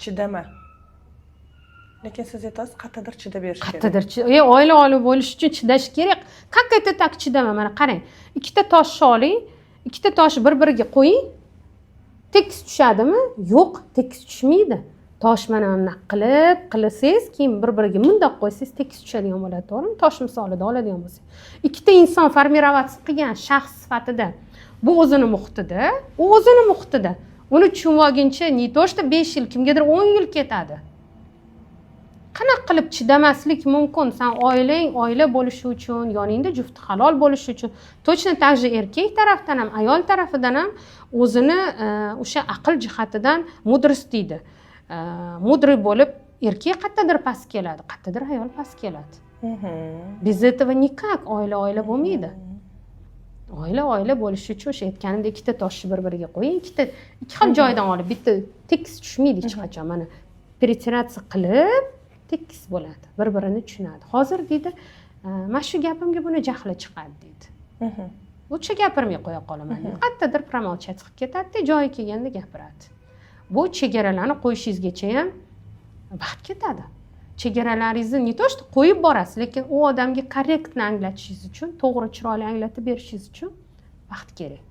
chidama. Lekin siz aytasiz, qattiqdir chidab berish kerak. Qattiqdir. Oila bo'lish uchun chidash kerak. Как это так chidama? Mana qarang. Ikkita toshni oling, ikkita toshni bir-biriga qo'ying. Tekis tushadimi? Yo'q, tekis tushmaydi. Tosh mana bunday qilsangiz, keyin bir-biriga bundoq qo'ysangiz tekis tushadigan bo'ladi, to'g'rimi? Tosh misolida oladigan bo'lsak. Ikkita inson formirovatsiya qilgan shaxs sifatida bu o'zini muhitida, u o'zini muhitida. Uni tushunib olguncha, не то что 5 yil, kimgadir 10 yil ketadi. Qanaqa qilib chidamaslik mumkin? Sen oila bo'lishi uchun, yoningda jufti halol bo'lishi uchun, точно так же erkak tarafdan ham, ayol tarafidan ham o'zini o'sha aql jihatidan mudrost deydi. Mudri bo'lib, erkak qayerdadir past keladi, qayerdadir ayol past keladi. Без этого никак oila bo'lmaydi. Oila bo'lishi uchun o'sha aytganimdek ikkita toshni bir-biriga qo'ying, ikki xil joydan olib, bitta tekis tushmaydi hech qachon. Mana перетираться qilib tekis bo'ladi, bir-birini tushunadi. Hozir deydi, "Men shu gapimga buni jahli chiqadi" deydi. O'sha gapirmay qo'ya qolaman. Qayerdadir pramolchat qilib ketadi, joyi kelganda gapiradi. Bu chegaralarni qo'yishingizgacha ham vaqt ketadi. Chegaralaringizni не то что qo'yib borasiz, lekin u odamga korrektni anglatishingiz uchun, to'g'ri chiroyli anglatib berishingiz uchun vaqt kerak.